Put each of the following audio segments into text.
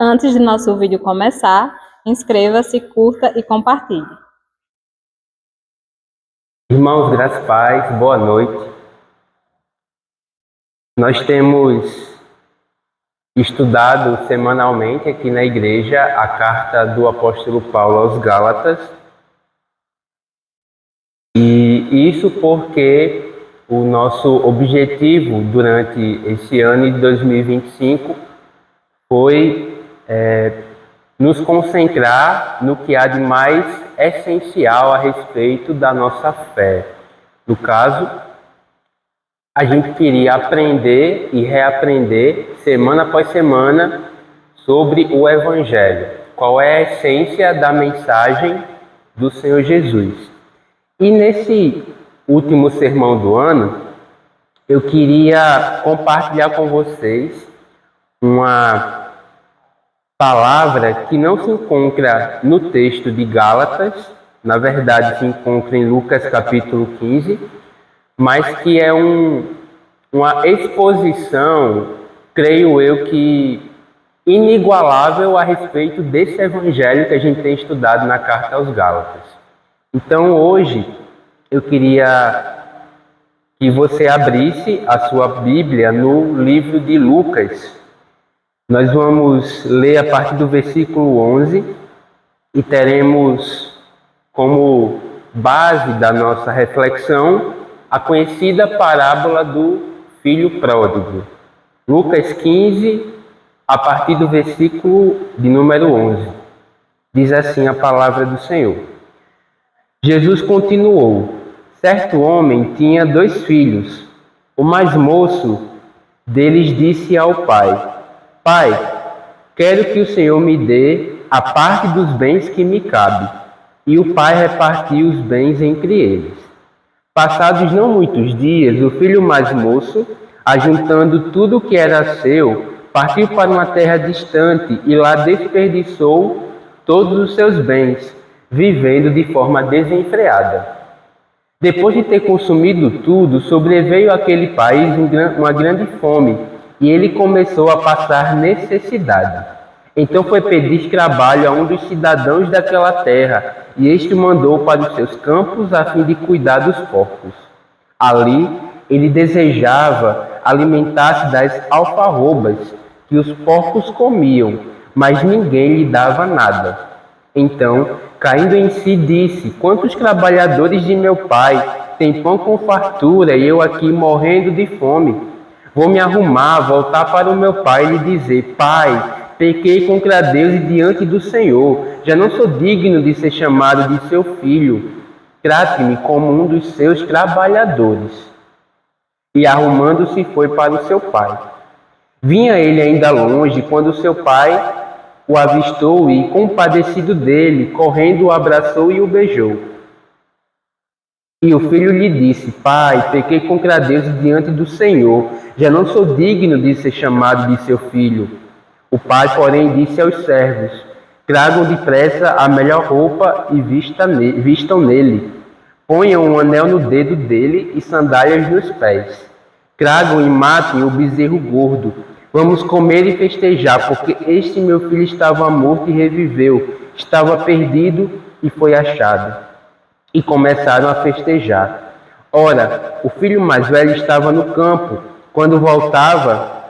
Antes de nosso vídeo começar, inscreva-se, curta e compartilhe. Irmãos, graças e paz, boa noite. Nós temos estudado semanalmente aqui na igreja a carta do apóstolo Paulo aos Gálatas. E isso porque o nosso objetivo durante esse ano de 2025 foi nos concentrar no que há de mais essencial a respeito da nossa fé. No caso, a gente queria aprender e reaprender, semana após semana, sobre o Evangelho. Qual é a essência da mensagem do Senhor Jesus. E nesse último sermão do ano, eu queria compartilhar com vocês uma palavra que não se encontra no texto de Gálatas, na verdade se encontra em Lucas capítulo 15, mas que é uma exposição, creio eu, que inigualável a respeito desse evangelho que a gente tem estudado na carta aos Gálatas. Então hoje eu queria que você abrisse a sua Bíblia no livro de Lucas. Nós vamos ler a partir do versículo 11 e teremos como base da nossa reflexão a conhecida parábola do filho pródigo. Lucas 15, a partir do versículo de número 11. Diz assim a palavra do Senhor. Jesus continuou: certo homem tinha 2 filhos. O mais moço deles disse ao pai: Pai, quero que o Senhor me dê a parte dos bens que me cabe. E o pai repartiu os bens entre eles. Passados não muitos dias, o filho mais moço, ajuntando tudo o que era seu, partiu para uma terra distante e lá desperdiçou todos os seus bens, vivendo de forma desenfreada. Depois de ter consumido tudo, sobreveio àquele país uma grande fome, e ele começou a passar necessidade. Então foi pedir trabalho a um dos cidadãos daquela terra, e este o mandou para os seus campos a fim de cuidar dos porcos. Ali ele desejava alimentar-se das alfarrobas que os porcos comiam, mas ninguém lhe dava nada. Então, caindo em si, disse: quantos trabalhadores de meu pai têm pão com fartura e eu aqui morrendo de fome? Vou me arrumar, voltar para o meu pai e lhe dizer: Pai, pequei contra Deus e diante do Senhor. Já não sou digno de ser chamado de seu filho. Trate-me como um dos seus trabalhadores. E arrumando-se foi para o seu pai. Vinha ele ainda longe quando seu pai o avistou e, compadecido dele, correndo o abraçou e o beijou. E o filho lhe disse: Pai, pequei contra Deus e diante do Senhor. Já não sou digno de ser chamado de seu filho. O pai, porém, disse aos servos: tragam depressa a melhor roupa e vistam nele. Ponham um anel no dedo dele e sandálias nos pés. Tragam e matem o bezerro gordo. Vamos comer e festejar, porque este meu filho estava morto e reviveu, estava perdido e foi achado. E começaram a festejar. Ora, o filho mais velho estava no campo. Quando voltava,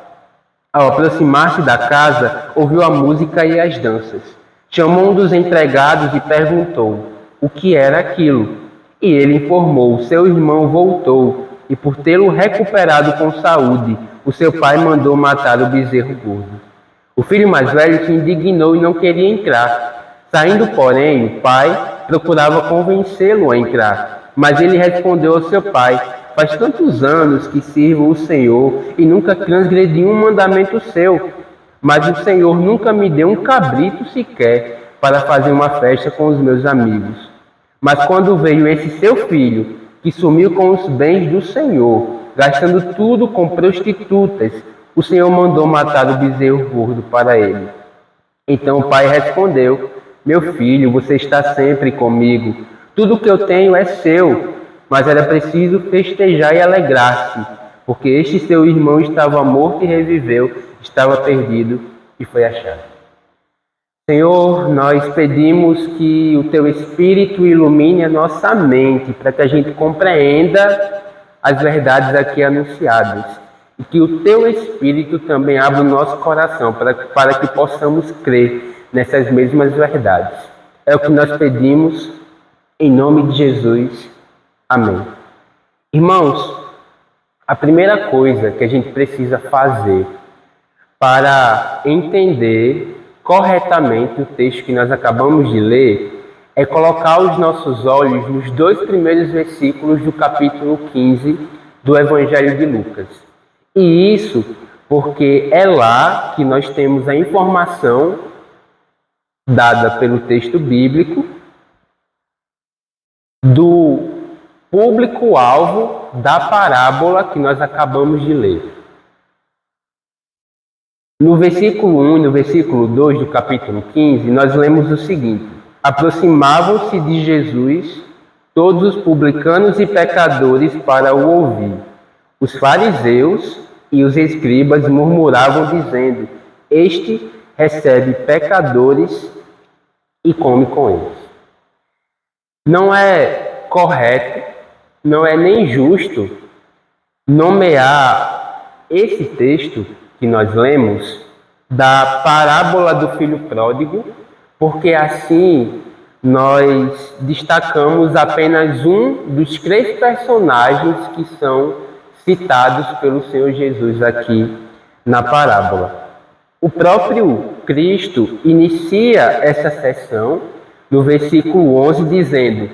ao aproximar-se da casa, ouviu a música e as danças. Chamou um dos empregados e perguntou o que era aquilo. E ele informou: seu irmão voltou, e por tê-lo recuperado com saúde, o seu pai mandou matar o bezerro gordo. O filho mais velho se indignou e não queria entrar. Saindo, porém, o pai procurava convencê-lo a entrar. Mas ele respondeu ao seu pai: faz tantos anos que sirvo o Senhor e nunca transgredi um mandamento seu. Mas o Senhor nunca me deu um cabrito sequer para fazer uma festa com os meus amigos. Mas quando veio esse seu filho, que sumiu com os bens do Senhor, gastando tudo com prostitutas, o Senhor mandou matar o bezerro gordo para ele. Então o pai respondeu: meu filho, você está sempre comigo. Tudo o que eu tenho é seu. Mas era preciso festejar e alegrar-se, porque este seu irmão estava morto e reviveu, estava perdido e foi achado. Senhor, nós pedimos que o Teu Espírito ilumine a nossa mente para que a gente compreenda as verdades aqui anunciadas e que o Teu Espírito também abra o nosso coração para que possamos crer nessas mesmas verdades. É o que nós pedimos em nome de Jesus. Amém. Irmãos, a primeira coisa que a gente precisa fazer para entender corretamente o texto que nós acabamos de ler é colocar os nossos olhos nos 2 primeiros versículos do capítulo 15 do Evangelho de Lucas. E isso porque é lá que nós temos a informação dada pelo texto bíblico do público-alvo da parábola que nós acabamos de ler. No versículo 1 e no versículo 2 do capítulo 15, nós lemos o seguinte: aproximavam-se de Jesus todos os publicanos e pecadores para o ouvir. Os fariseus e os escribas murmuravam, dizendo: este recebe pecadores e come com eles. Não é correto, não é nem justo nomear esse texto que nós lemos da parábola do filho pródigo, porque assim nós destacamos apenas um dos 3 personagens que são citados pelo Senhor Jesus aqui na parábola. O próprio Cristo inicia essa sessão no versículo 11 dizendo: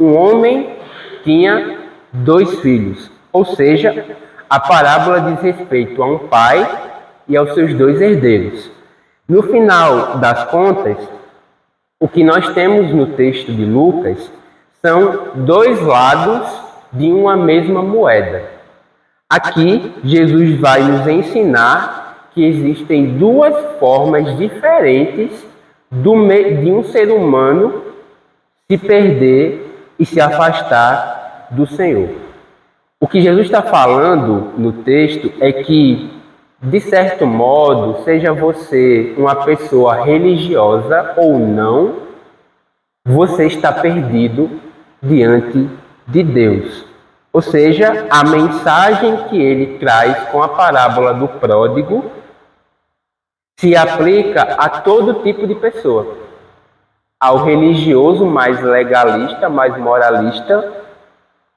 um homem tinha 2 filhos, ou seja, a parábola diz respeito a um pai e aos seus 2 herdeiros. No final das contas, o que nós temos no texto de Lucas são 2 lados de uma mesma moeda. Aqui, Jesus vai nos ensinar que existem 2 formas diferentes de um ser humano se perder e se afastar do Senhor. O que Jesus está falando no texto é que, de certo modo, seja você uma pessoa religiosa ou não, você está perdido diante de Deus. Ou seja, a mensagem que ele traz com a parábola do pródigo se aplica a todo tipo de pessoa. Ao religioso mais legalista, mais moralista,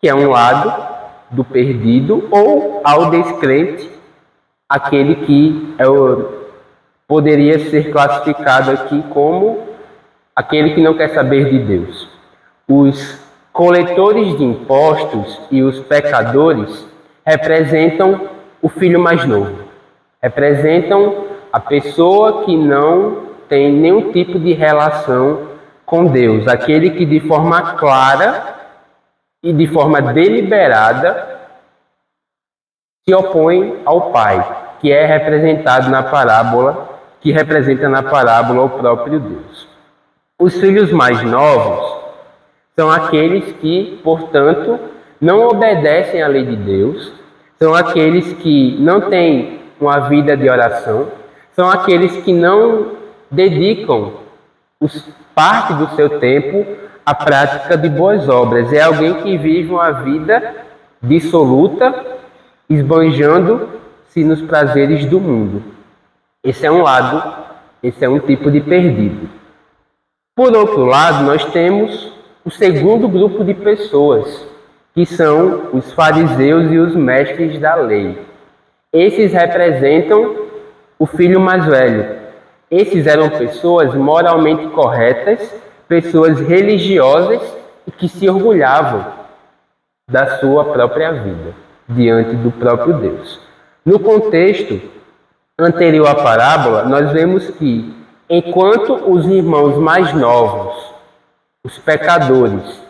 que é um lado do perdido, ou ao descrente, aquele que poderia ser classificado aqui como aquele que não quer saber de Deus. Os coletores de impostos e os pecadores representam o filho mais novo, representam a pessoa que não tem nenhum tipo de relação com Deus, aquele que de forma clara e de forma deliberada se opõe ao Pai, que é representado na parábola, que representa na parábola o próprio Deus. Os filhos mais novos são aqueles que, portanto, não obedecem à lei de Deus, são aqueles que não têm uma vida de oração, são aqueles que não dedicam parte do seu tempo à prática de boas obras. É alguém que vive uma vida dissoluta, esbanjando-se nos prazeres do mundo. Esse é um lado, esse é um tipo de perdido. Por outro lado, nós temos o segundo grupo de pessoas, que são os fariseus e os mestres da lei. Esses representam o filho mais velho. Esses eram pessoas moralmente corretas, pessoas religiosas e que se orgulhavam da sua própria vida diante do próprio Deus. No contexto anterior à parábola, nós vemos que, enquanto os irmãos mais novos, os pecadores,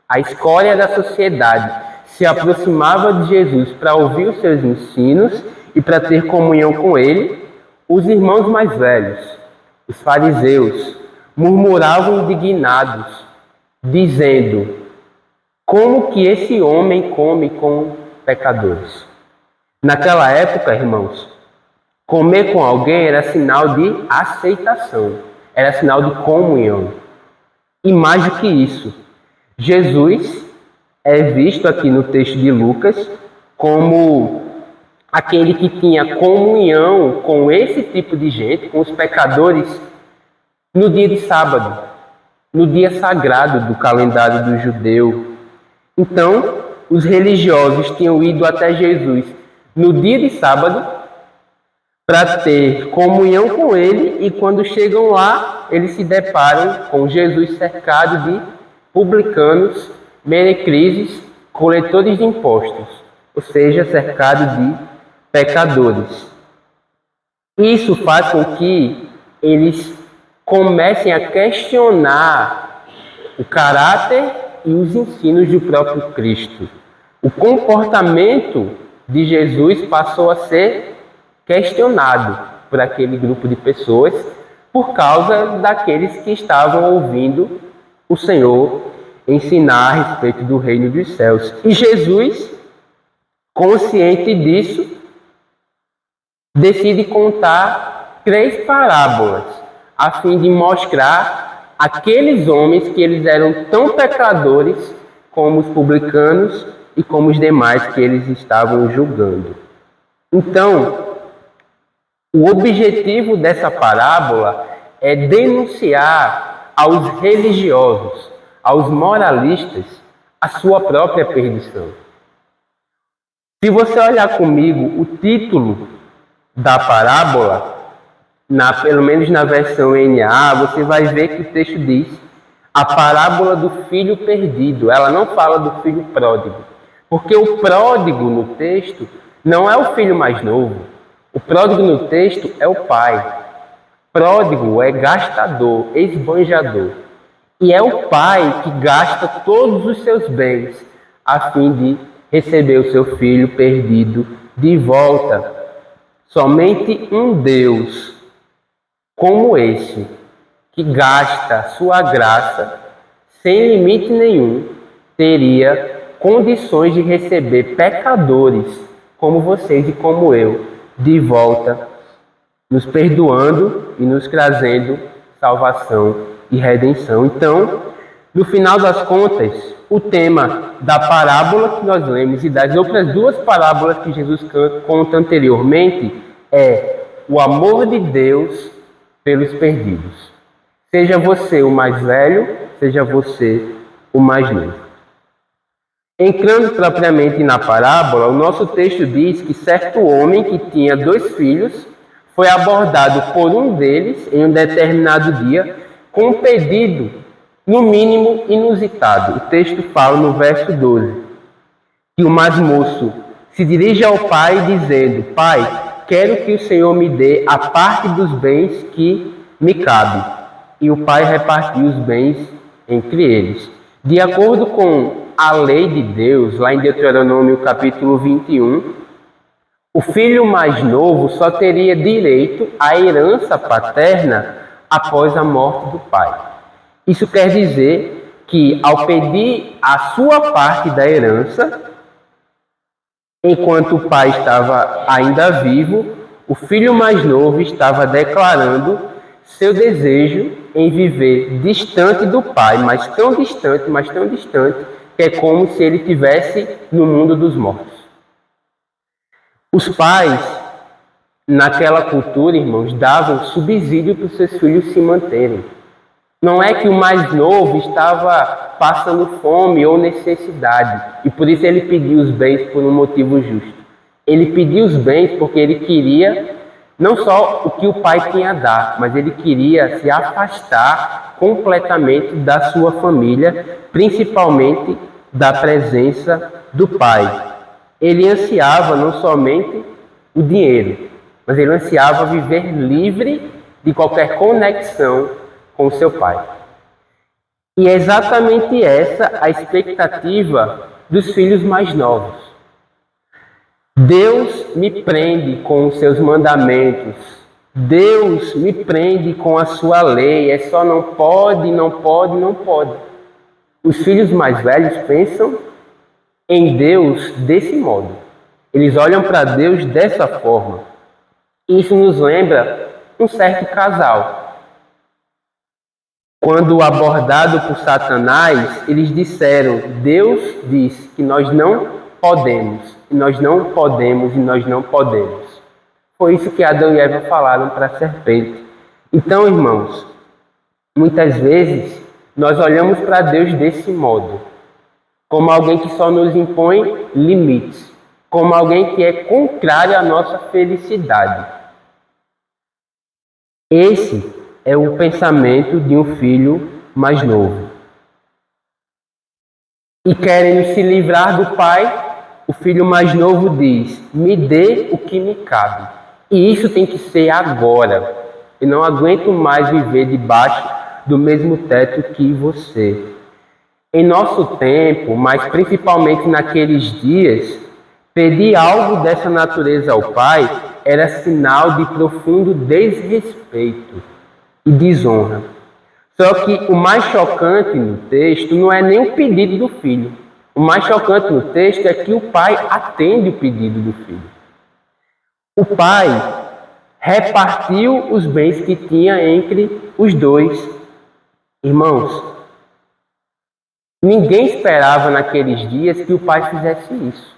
a escória da sociedade, se aproximava de Jesus para ouvir os seus ensinos e para ter comunhão com ele, os irmãos mais velhos, os fariseus, murmuravam indignados, dizendo: como que esse homem come com pecadores? Naquela época, irmãos, comer com alguém era sinal de aceitação. era sinal de comunhão. E mais do que isso, Jesus é visto aqui no texto de Lucas como aquele que tinha comunhão com esse tipo de gente, com os pecadores, no dia de sábado, no dia sagrado do calendário do judeu. Então, os religiosos tinham ido até Jesus no dia de sábado para ter comunhão com ele, e quando chegam lá, eles se deparam com Jesus cercado de publicanos, meretrizes, coletores de impostos, ou seja, cercado de pecadores. Isso faz com que eles comecem a questionar o caráter e os ensinos do próprio Cristo. O comportamento de Jesus passou a ser questionado por aquele grupo de pessoas por causa daqueles que estavam ouvindo o Senhor ensinar a respeito do reino dos céus. E Jesus, consciente disso, decide contar 3 parábolas a fim de mostrar aqueles homens que eles eram tão pecadores como os publicanos e como os demais que eles estavam julgando. Então, o objetivo dessa parábola é denunciar aos religiosos, aos moralistas, a sua própria perdição. Se você olhar comigo o título da parábola, pelo menos na versão NA, você vai ver que o texto diz a parábola do filho perdido. Ela não fala do filho pródigo, porque o pródigo no texto não é o filho mais novo. O pródigo no texto é o pai. Pródigo é gastador, esbanjador. E é o pai que gasta todos os seus bens a fim de receber o seu filho perdido de volta. Somente um Deus como esse, que gasta sua graça sem limite nenhum, teria condições de receber pecadores como vocês e como eu de volta, nos perdoando e nos trazendo salvação e redenção. Então, no final das contas, o tema da parábola que nós lemos e das outras 2 parábolas que Jesus conta anteriormente é o amor de Deus pelos perdidos. Seja você o mais velho, seja você o mais novo. Entrando propriamente na parábola, o nosso texto diz que certo homem que tinha 2 filhos foi abordado por um deles em um determinado dia com um pedido, no mínimo, inusitado. O texto fala no verso 12 que o mais moço se dirige ao pai dizendo: Pai, quero que o Senhor me dê a parte dos bens que me cabe. E o pai repartiu os bens entre eles. De acordo com a lei de Deus, lá em Deuteronômio capítulo 21, o filho mais novo só teria direito à herança paterna após a morte do pai. Isso quer dizer que, ao pedir a sua parte da herança, enquanto o pai estava ainda vivo, o filho mais novo estava declarando seu desejo em viver distante do pai, mas tão distante, que é como se ele estivesse no mundo dos mortos. Os pais, naquela cultura, irmãos, davam subsídio para os seus filhos se manterem. Não é que o mais novo estava passando fome ou necessidade, e por isso ele pediu os bens por um motivo justo. Ele pediu os bens porque ele queria não só o que o pai tinha a dar, mas ele queria se afastar completamente da sua família, principalmente da presença do pai. Ele ansiava não somente o dinheiro, mas ele ansiava viver livre de qualquer conexão com seu pai. E é exatamente essa a expectativa dos filhos mais novos. Deus me prende com os seus mandamentos. Deus me prende com a sua lei. É só não pode, não pode, não pode. Os filhos mais velhos pensam em Deus desse modo. Eles olham para Deus dessa forma. Isso nos lembra um certo casal. quando abordado por Satanás, eles disseram: Deus disse que nós não podemos, e nós não podemos, e nós não podemos. Foi isso que Adão e Eva falaram para a serpente. Então, irmãos, muitas vezes nós olhamos para Deus desse modo, como alguém que só nos impõe limites, como alguém que é contrário à nossa felicidade. Esse é o pensamento de um filho mais novo. E querendo se livrar do pai, o filho mais novo diz: me dê o que me cabe. E isso tem que ser agora. Eu não aguento mais viver debaixo do mesmo teto que você. Em nosso tempo, mas principalmente naqueles dias, pedir algo dessa natureza ao pai era sinal de profundo desrespeito e desonra. Só que o mais chocante no texto não é nem o pedido do filho. O mais chocante no texto é que o pai atende o pedido do filho. O pai repartiu os bens que tinha entre os dois. Irmãos, ninguém esperava naqueles dias que o pai fizesse isso.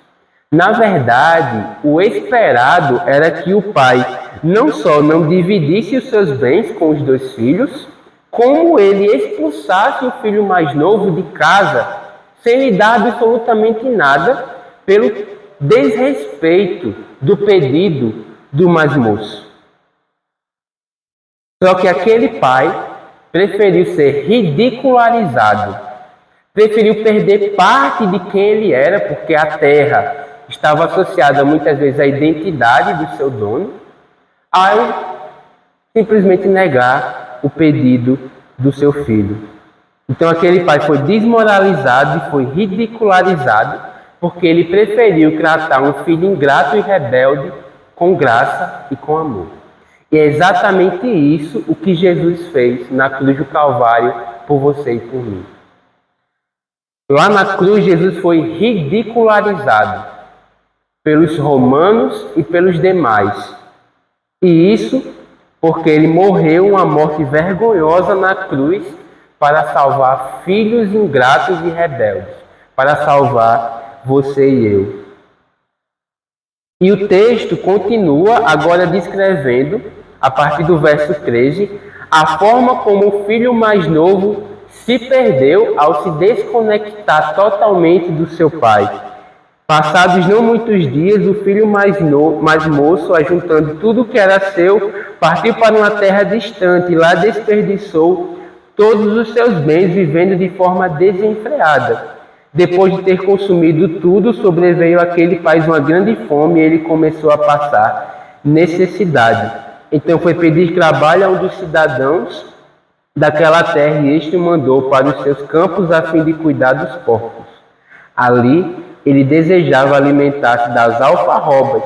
Na verdade, o esperado era que o pai não só não dividisse os seus bens com os dois filhos, como ele expulsasse o filho mais novo de casa, sem lhe dar absolutamente nada, pelo desrespeito do pedido do mais moço. Só que aquele pai preferiu ser ridicularizado, preferiu perder parte de quem ele era, porque a terra estava associada muitas vezes à identidade do seu dono, ao simplesmente negar o pedido do seu filho. Então aquele pai foi desmoralizado e foi ridicularizado, porque ele preferiu tratar um filho ingrato e rebelde com graça e com amor. E é exatamente isso o que Jesus fez na cruz do Calvário por você e por mim. Lá na cruz, Jesus foi ridicularizado pelos romanos e pelos demais. E isso porque ele morreu uma morte vergonhosa na cruz para salvar filhos ingratos e rebeldes, para salvar você e eu. E o texto continua agora descrevendo, a partir do verso 13, a forma como o filho mais novo se perdeu ao se desconectar totalmente do seu pai. Passados não muitos dias, o filho mais moço, ajuntando tudo o que era seu, partiu para uma terra distante e lá desperdiçou todos os seus bens, vivendo de forma desenfreada. Depois de ter consumido tudo, sobreveio àquele país uma grande fome e ele começou a passar necessidade. Então foi pedir trabalho a um dos cidadãos daquela terra e este o mandou para os seus campos a fim de cuidar dos porcos. Ali ele desejava alimentar-se das alfarrobas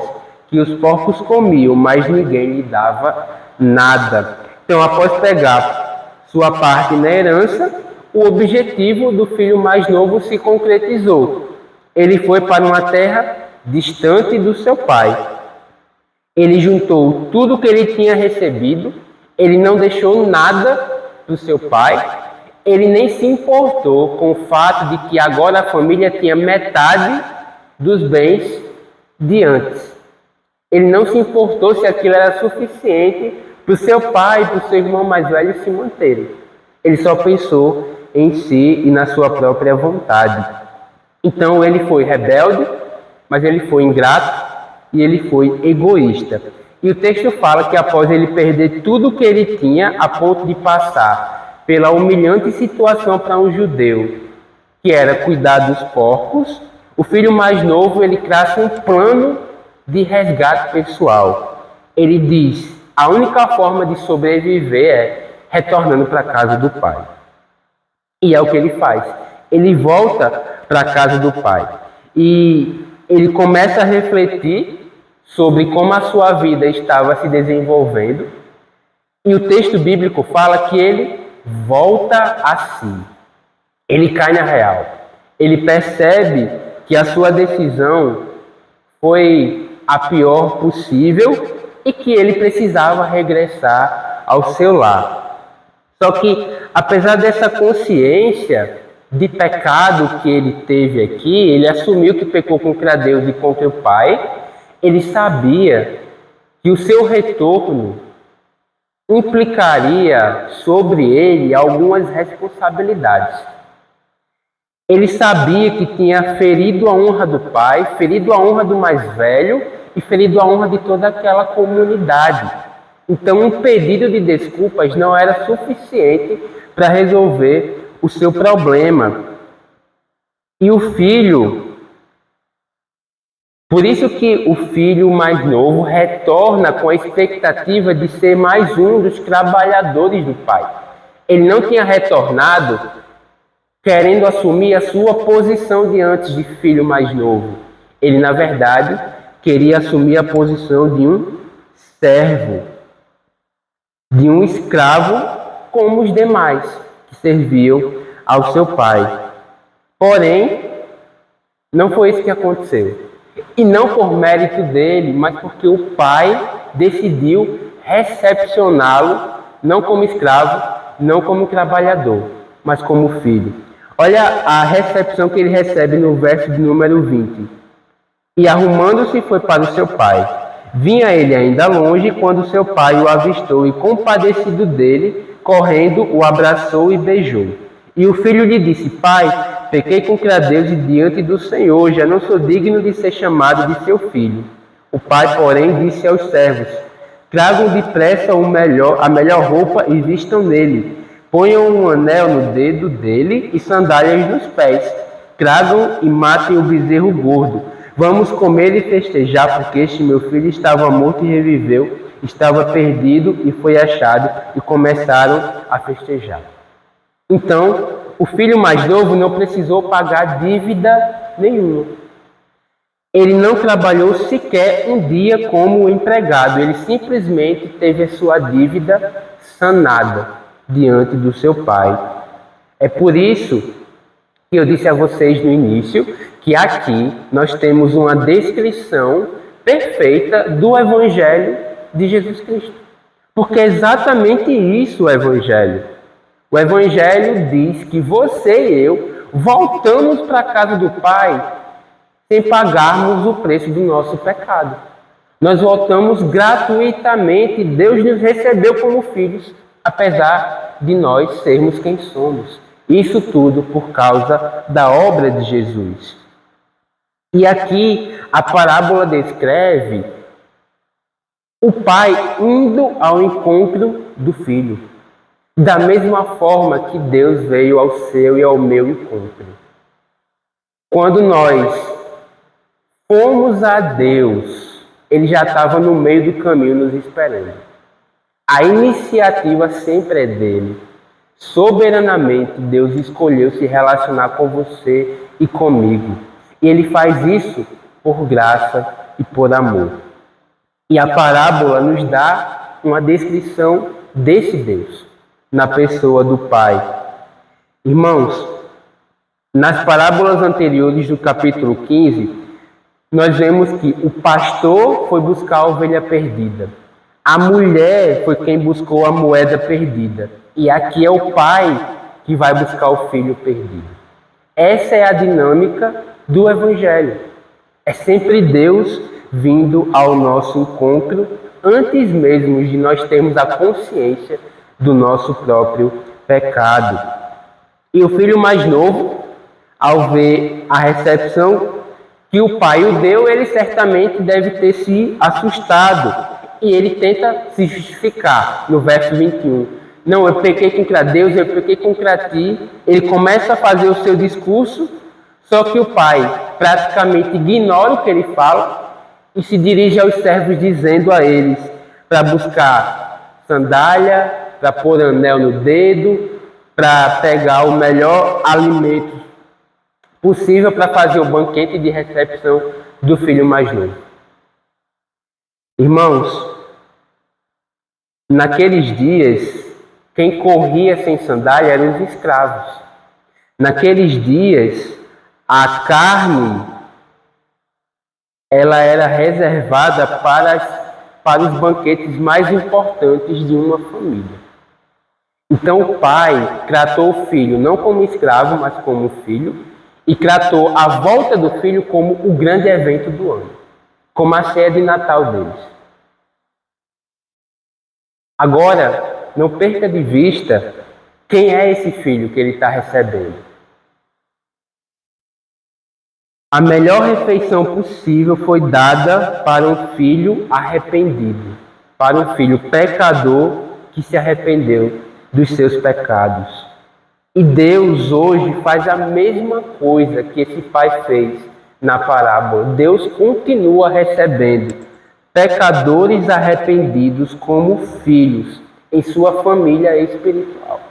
que os porcos comiam, mas ninguém lhe dava nada. Então, após pegar sua parte na herança, o objetivo do filho mais novo se concretizou. Ele foi para uma terra distante do seu pai. Ele juntou tudo que ele tinha recebido, ele não deixou nada do seu pai, ele nem se importou com o fato de que agora a família tinha metade dos bens de antes. Ele não se importou se aquilo era suficiente para o seu pai e para o seu irmão mais velho se manterem. Ele só pensou em si e na sua própria vontade. Então ele foi rebelde, mas ele foi ingrato e ele foi egoísta. E o texto fala que após ele perder tudo o que ele tinha, a ponto de passar pela humilhante situação para um judeu, que era cuidar dos porcos, o filho mais novo, ele traça um plano de resgate pessoal. Ele diz: a única forma de sobreviver é retornando para a casa do pai. E é o que ele faz. Ele volta para a casa do pai. E ele começa a refletir sobre como a sua vida estava se desenvolvendo. E o texto bíblico fala que ele volta a si. Ele cai na real. Ele percebe que a sua decisão foi a pior possível e que ele precisava regressar ao seu lar. Só que, apesar dessa consciência de pecado que ele teve aqui, ele assumiu que pecou contra Deus e contra o Pai, ele sabia que o seu retorno implicaria sobre ele algumas responsabilidades. Ele sabia que tinha ferido a honra do pai, ferido a honra do mais velho e ferido a honra de toda aquela comunidade. Então, um pedido de desculpas não era suficiente para resolver o seu problema. E o filho, por isso que o filho mais novo retorna com a expectativa de ser mais um dos trabalhadores do pai. Ele não tinha retornado querendo assumir a sua posição de antes de filho mais novo. Ele, na verdade, queria assumir a posição de um servo, de um escravo, como os demais que serviam ao seu pai. Porém, não foi isso que aconteceu. E não por mérito dele, mas porque o pai decidiu recepcioná-lo, não como escravo, não como trabalhador, mas como filho. Olha a recepção que ele recebe no verso de número 20. E arrumando-se foi para o seu pai. Vinha ele ainda longe quando seu pai o avistou e, compadecido dele, correndo, o abraçou e beijou. E o filho lhe disse: Pai, pequei contra Deus e diante do Senhor, já não sou digno de ser chamado de seu filho. O pai, porém, disse aos servos: Tragam depressa a melhor roupa e vistam nele. Ponham um anel no dedo dele e sandálias nos pés. Tragam e matem o bezerro gordo. Vamos comer e festejar, porque este meu filho estava morto e reviveu, estava perdido e foi achado, e começaram a festejar. Então, o filho mais novo não precisou pagar dívida nenhuma. Ele não trabalhou sequer um dia como empregado, ele simplesmente teve a sua dívida sanada diante do seu pai. É por isso que eu disse a vocês no início que aqui nós temos uma descrição perfeita do Evangelho de Jesus Cristo. Porque é exatamente isso o Evangelho. O Evangelho diz que você e eu voltamos para a casa do Pai sem pagarmos o preço do nosso pecado. Nós voltamos gratuitamente, Deus nos recebeu como filhos, apesar de nós sermos quem somos. Isso tudo por causa da obra de Jesus. E aqui a parábola descreve o pai indo ao encontro do filho, da mesma forma que Deus veio ao seu e ao meu encontro. Quando nós fomos a Deus, Ele já estava no meio do caminho nos esperando. A iniciativa sempre é dele. Soberanamente, Deus escolheu se relacionar com você e comigo. E Ele faz isso por graça e por amor. E a parábola nos dá uma descrição desse Deus, na pessoa do Pai. Irmãos, nas parábolas anteriores do capítulo 15, nós vemos que o pastor foi buscar a ovelha perdida. A mulher foi quem buscou a moeda perdida. E aqui é o pai que vai buscar o filho perdido. Essa é a dinâmica do Evangelho. É sempre Deus vindo ao nosso encontro antes mesmo de nós termos a consciência do nosso próprio pecado. E o filho mais novo, ao ver a recepção que o pai o deu, ele certamente deve ter se assustado. E ele tenta se justificar no verso 21. Não, eu pequei contra Deus, eu pequei contra ti. Ele começa a fazer o seu discurso, só que o pai praticamente ignora o que ele fala e se dirige aos servos dizendo a eles para buscar sandália, para pôr anel no dedo, para pegar o melhor alimento possível para fazer o banquete de recepção do filho mais novo. Irmãos, naqueles dias, quem corria sem sandália eram os escravos. Naqueles dias, a carne ela era reservada para os banquetes mais importantes de uma família. Então o pai tratou o filho não como escravo, mas como filho, e tratou a volta do filho como o grande evento do ano, como a ceia de Natal deles. Agora, não perca de vista quem é esse filho que ele está recebendo. A melhor refeição possível foi dada para um filho arrependido, para um filho pecador que se arrependeu dos seus pecados. E Deus hoje faz a mesma coisa que esse pai fez na parábola. Deus continua recebendo pecadores arrependidos como filhos em sua família espiritual.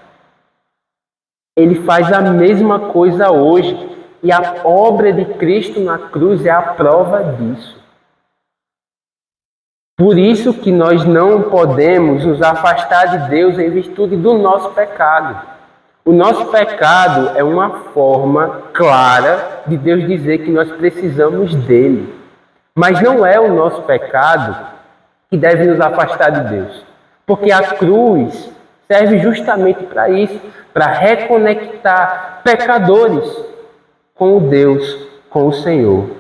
Ele faz a mesma coisa hoje e a obra de Cristo na cruz é a prova disso. Por isso que nós não podemos nos afastar de Deus em virtude do nosso pecado. O nosso pecado é uma forma clara de Deus dizer que nós precisamos dele. Mas não é o nosso pecado que deve nos afastar de Deus. Porque a cruz serve justamente para isso, para reconectar pecadores com o Deus, com o Senhor.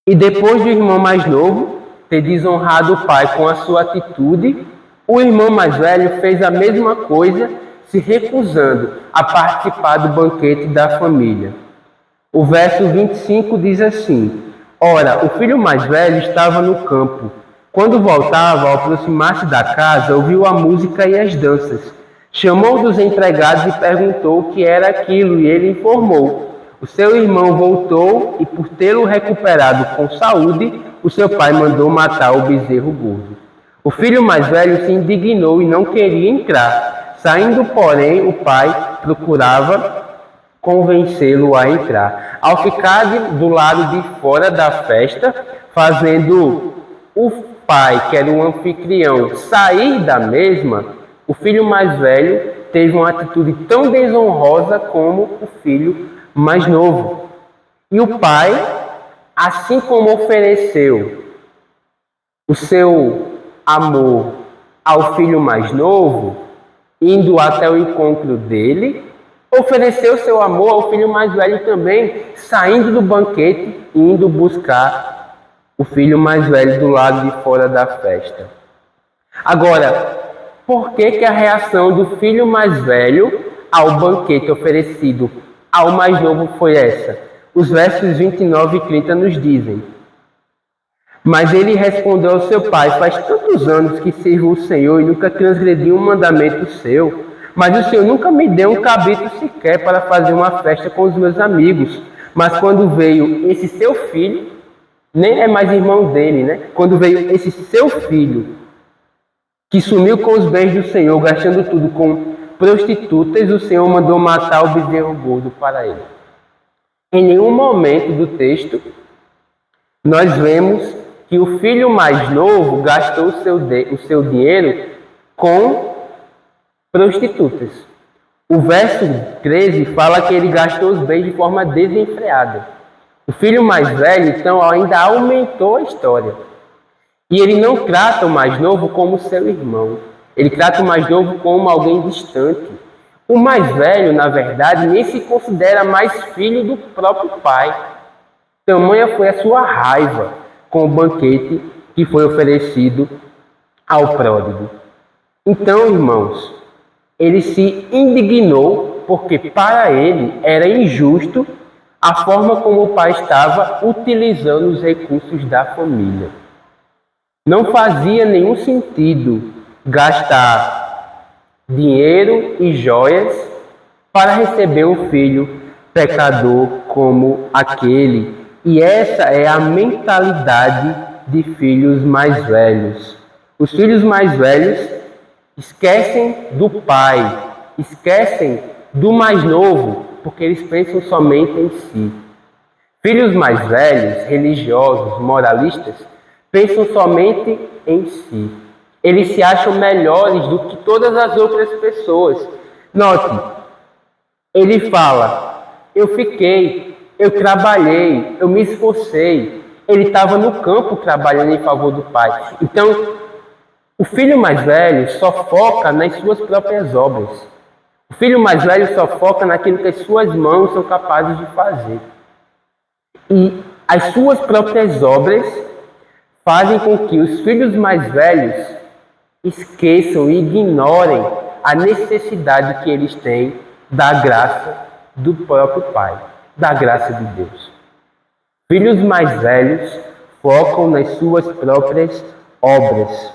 E depois do irmão mais novo ter desonrado o pai com a sua atitude, o irmão mais velho fez a mesma coisa, se recusando a participar do banquete da família. O verso 25 diz assim: Ora, o filho mais velho estava no campo. Quando voltava, ao aproximar-se da casa, ouviu a música e as danças. Chamou dos empregados e perguntou o que era aquilo, e ele informou. O seu irmão voltou e, por tê-lo recuperado com saúde, o seu pai mandou matar o bezerro gordo. O filho mais velho se indignou e não queria entrar. Saindo, porém, o pai procurava convencê-lo a entrar. Ao ficar do lado de fora da festa, fazendo o pai, que era o anfitrião, sair da mesma, o filho mais velho teve uma atitude tão desonrosa como o filho mais novo. E o pai, assim como ofereceu o seu amor ao filho mais novo, indo até o encontro dele, ofereceu seu amor ao filho mais velho também, saindo do banquete e indo buscar o filho mais velho do lado de fora da festa. Agora, por que a reação do filho mais velho ao banquete oferecido ao mais novo foi essa? Os versos 29 e 30 nos dizem: Mas ele respondeu ao seu pai: Faz tantos anos que sirvo o Senhor e nunca transgredi um mandamento seu. Mas o Senhor nunca me deu um cabrito sequer para fazer uma festa com os meus amigos. Mas quando veio esse seu filho, nem é mais irmão dele, né? Quando veio esse seu filho, que sumiu com os bens do Senhor, gastando tudo com prostitutas, o Senhor mandou matar o bezerro gordo para ele. Em nenhum momento do texto, nós vemos que o filho mais novo gastou o seu dinheiro com prostitutas. O verso 13 fala que ele gastou os bens de forma desenfreada. O filho mais velho, então, ainda aumentou a história. E ele não trata o mais novo como seu irmão. Ele trata o mais novo como alguém distante. O mais velho, na verdade, nem se considera mais filho do próprio pai. Tamanha foi a sua raiva com o banquete que foi oferecido ao pródigo. Então, irmãos, ele se indignou porque para ele era injusto a forma como o pai estava utilizando os recursos da família. Não fazia nenhum sentido gastar dinheiro e joias para receber um filho pecador como aquele. E essa é a mentalidade de filhos mais velhos. Os filhos mais velhos esquecem do pai, esquecem do mais novo, porque eles pensam somente em si. Filhos mais velhos, religiosos, moralistas, pensam somente em si. Eles se acham melhores do que todas as outras pessoas. Note, ele fala: eu fiquei, eu trabalhei, eu me esforcei. Ele estava no campo trabalhando em favor do pai. Então, O filho mais velho só foca nas suas próprias obras. O filho mais velho só foca naquilo que as suas mãos são capazes de fazer. E as suas próprias obras fazem com que os filhos mais velhos esqueçam e ignorem a necessidade que eles têm da graça do próprio Pai, da graça de Deus. Filhos mais velhos focam nas suas próprias obras.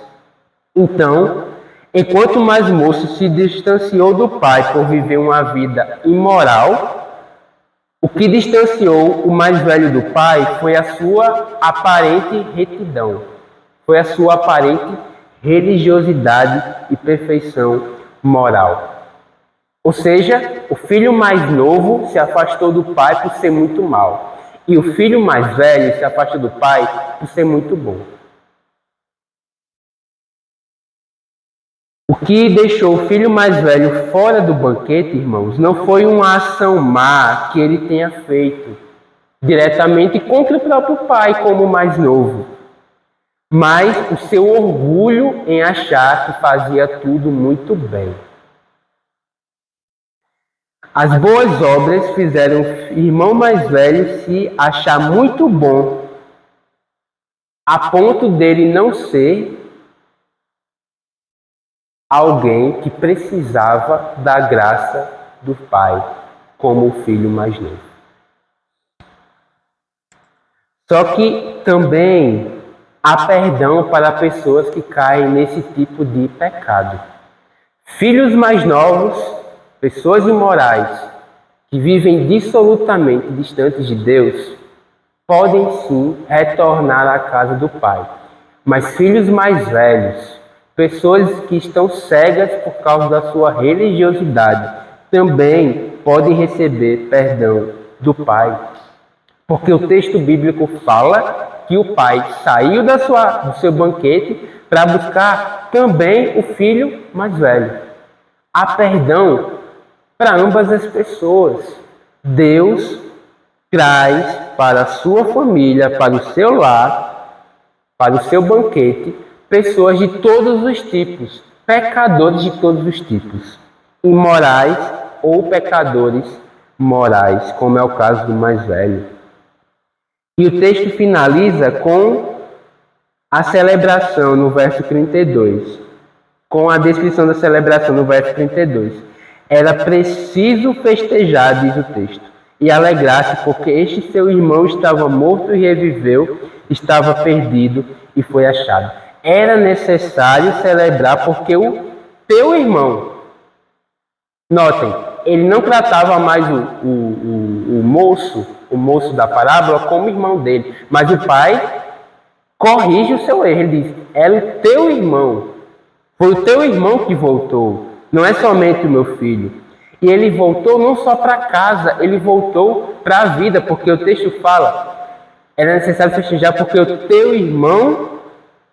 Então, enquanto o mais moço se distanciou do pai por viver uma vida imoral, o que distanciou o mais velho do pai foi a sua aparente retidão, foi a sua aparente religiosidade e perfeição moral. Ou seja, o filho mais novo se afastou do pai por ser muito mau, e o filho mais velho se afastou do pai por ser muito bom. O que deixou o filho mais velho fora do banquete, irmãos, não foi uma ação má que ele tenha feito diretamente contra o próprio pai, como o mais novo, mas o seu orgulho em achar que fazia tudo muito bem. As boas obras fizeram o irmão mais velho se achar muito bom, a ponto dele não ser alguém que precisava da graça do pai, como o filho mais novo. Só que também há perdão para pessoas que caem nesse tipo de pecado. Filhos mais novos, pessoas imorais, que vivem dissolutamente distantes de Deus, podem sim retornar à casa do pai. Mas filhos mais velhos, pessoas que estão cegas por causa da sua religiosidade, também podem receber perdão do pai. Porque o texto bíblico fala que o pai saiu do seu banquete para buscar também o filho mais velho. Há perdão para ambas as pessoas. Deus traz para a sua família, para o seu lar, para o seu banquete, pessoas de todos os tipos, pecadores de todos os tipos, imorais ou pecadores morais, como é o caso do mais velho. E o texto finaliza com a celebração no verso 32, com a descrição da celebração no verso 32. Era preciso festejar, diz o texto, e alegrar-se, porque este seu irmão estava morto e reviveu, estava perdido e foi achado. Era necessário celebrar porque o teu irmão, notem, ele não tratava mais o moço da parábola como irmão dele, mas o pai corrige o seu erro. Ele diz, era o teu irmão, foi o teu irmão que voltou, não é somente o meu filho. E ele voltou não só para casa, ele voltou para a vida, porque o texto fala, era necessário festejar porque o teu irmão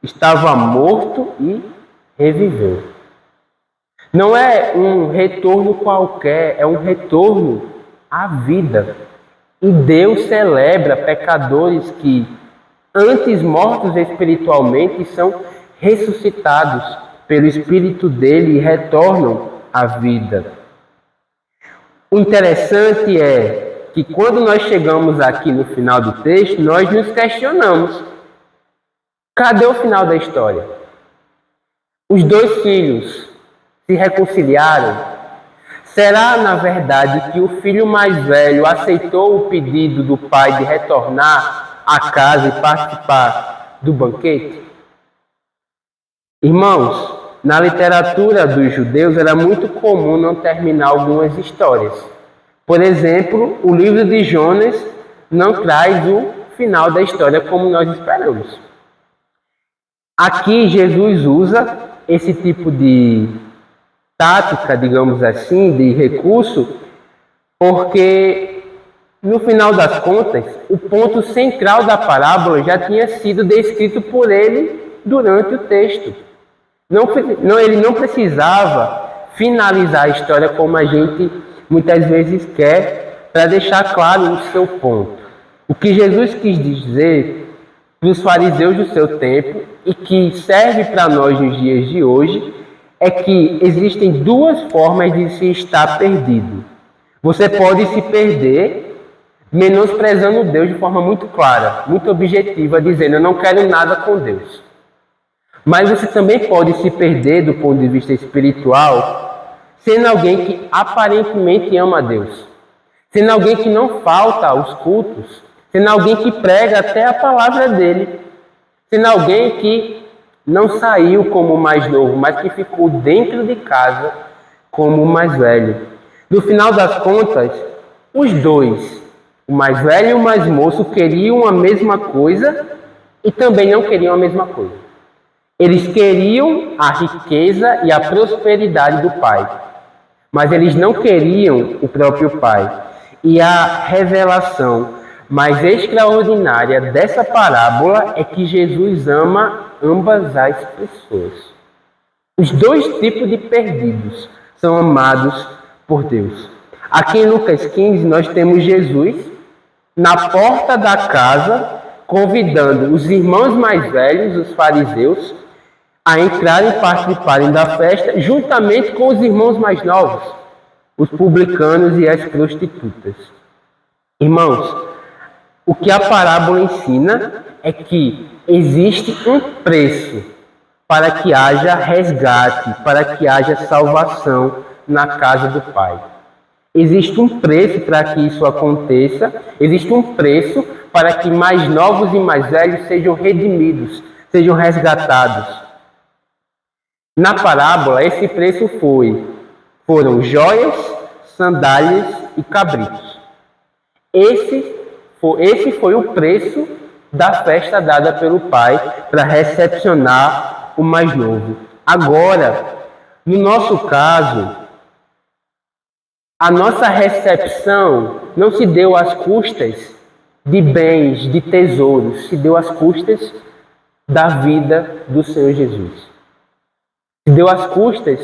estava morto e reviveu. Não é um retorno qualquer, é um retorno à vida. E Deus celebra pecadores que, antes mortos espiritualmente, são ressuscitados pelo Espírito dele e retornam à vida. O interessante é que quando nós chegamos aqui no final do texto, nós nos questionamos. Cadê o final da história? Os dois filhos se reconciliaram? Será, na verdade, que o filho mais velho aceitou o pedido do pai de retornar à casa e participar do banquete? Irmãos, na literatura dos judeus era muito comum não terminar algumas histórias. Por exemplo, o livro de Jonas não traz o final da história como nós esperamos. Aqui Jesus usa esse tipo de tática, digamos assim, de recurso, porque no final das contas, o ponto central da parábola já tinha sido descrito por ele durante o texto. Ele não precisava finalizar a história como a gente muitas vezes quer, para deixar claro o seu ponto. O que Jesus quis dizer para os fariseus do seu tempo e que serve para nós nos dias de hoje é que existem duas formas de se estar perdido. Você pode se perder menosprezando Deus de forma muito clara, muito objetiva, dizendo: eu não quero nada com Deus. Mas você também pode se perder do ponto de vista espiritual sendo alguém que aparentemente ama a Deus, sendo alguém que não falta aos cultos, sendo alguém que prega até a palavra dele, sendo alguém que não saiu como o mais novo, mas que ficou dentro de casa como o mais velho. No final das contas, os dois, o mais velho e o mais moço, queriam a mesma coisa e também não queriam a mesma coisa. Eles queriam a riqueza e a prosperidade do Pai, mas eles não queriam o próprio Pai. E a revelação mais extraordinária dessa parábola é que Jesus ama ambas as pessoas. Os dois tipos de perdidos são amados por Deus. Aqui em Lucas 15 nós temos Jesus na porta da casa convidando os irmãos mais velhos, os fariseus, a entrarem e participarem da festa juntamente com os irmãos mais novos, os publicanos e as prostitutas. Irmãos, o que a parábola ensina é que existe um preço para que haja resgate, para que haja salvação na casa do Pai. Existe um preço para que isso aconteça, existe um preço para que mais novos e mais velhos sejam redimidos, sejam resgatados. Na parábola, esse preço foram joias, sandálias e cabritos. Esse foi o preço da festa dada pelo Pai para recepcionar o mais novo. Agora, no nosso caso, a nossa recepção não se deu às custas de bens, de tesouros, se deu às custas da vida do Senhor Jesus. Se deu às custas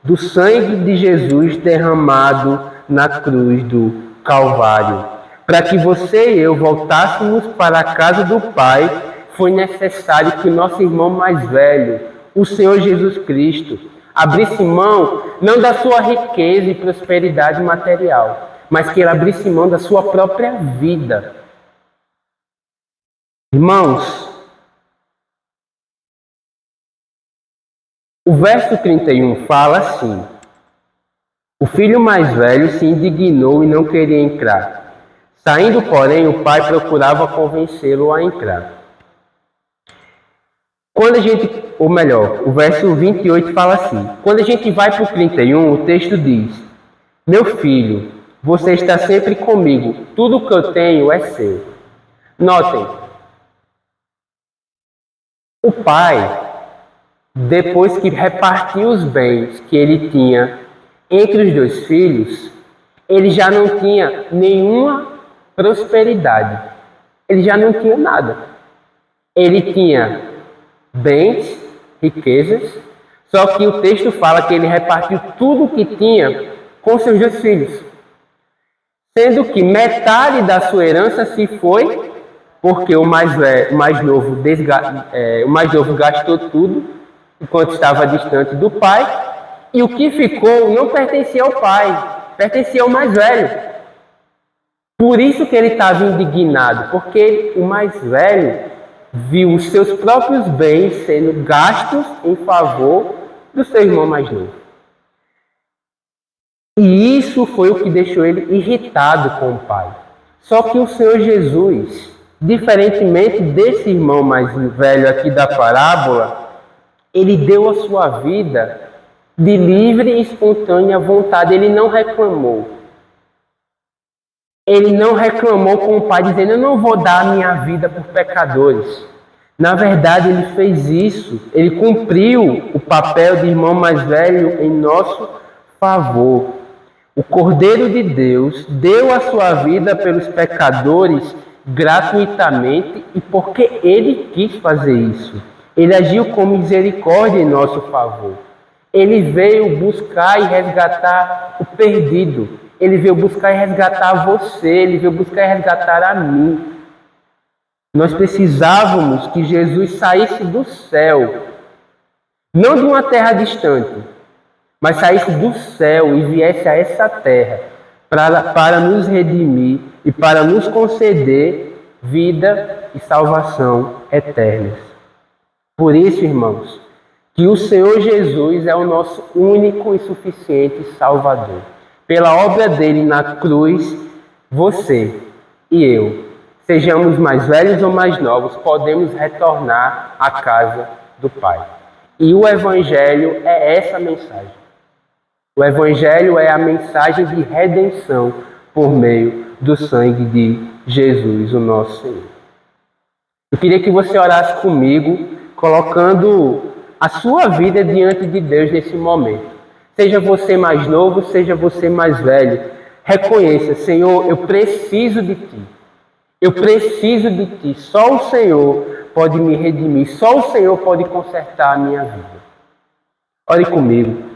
do sangue de Jesus derramado na cruz do Calvário. Para que você e eu voltássemos para a casa do Pai, foi necessário que o nosso irmão mais velho, o Senhor Jesus Cristo, abrisse mão não da sua riqueza e prosperidade material, mas que ele abrisse mão da sua própria vida. Irmãos, o verso 31 fala assim: o filho mais velho se indignou e não queria entrar. Saindo, porém, o pai procurava convencê-lo a entrar. O verso 28 fala assim: quando a gente vai para o 31, o texto diz: meu filho, você está sempre comigo, tudo que eu tenho é seu. Notem, o pai, depois que repartiu os bens que ele tinha entre os dois filhos, ele já não tinha nenhuma prosperidade. Ele já não tinha nada. Ele tinha bens, riquezas, só que o texto fala que ele repartiu tudo o que tinha com seus dois filhos. Sendo que metade da sua herança se foi, porque o mais novo gastou tudo, enquanto estava distante do pai, e o que ficou não pertencia ao pai, pertencia ao mais velho. Por isso que ele estava indignado, porque o mais velho viu os seus próprios bens sendo gastos em favor do seu irmão mais novo. E isso foi o que deixou ele irritado com o pai. Só que o Senhor Jesus, diferentemente desse irmão mais velho aqui da parábola, ele deu a sua vida de livre e espontânea vontade. Ele não reclamou. Ele não reclamou com o pai, dizendo: eu não vou dar a minha vida por pecadores. Na verdade, ele fez isso. Ele cumpriu o papel de irmão mais velho em nosso favor. O Cordeiro de Deus deu a sua vida pelos pecadores gratuitamente e porque ele quis fazer isso. Ele agiu com misericórdia em nosso favor. Ele veio buscar e resgatar o perdido. Ele veio buscar e resgatar você. Ele veio buscar e resgatar a mim. Nós precisávamos que Jesus saísse do céu, não de uma terra distante, mas saísse do céu e viesse a essa terra para nos redimir e para nos conceder vida e salvação eternas. Por isso, irmãos, que o Senhor Jesus é o nosso único e suficiente Salvador. Pela obra dele na cruz, você e eu, sejamos mais velhos ou mais novos, podemos retornar à casa do Pai. E o Evangelho é essa mensagem. O Evangelho é a mensagem de redenção por meio do sangue de Jesus, o nosso Senhor. Eu queria que você orasse comigo, colocando a sua vida diante de Deus nesse momento. Seja você mais novo, seja você mais velho, reconheça: Senhor, eu preciso de Ti. Eu preciso de Ti. Só o Senhor pode me redimir. Só o Senhor pode consertar a minha vida. Ore comigo.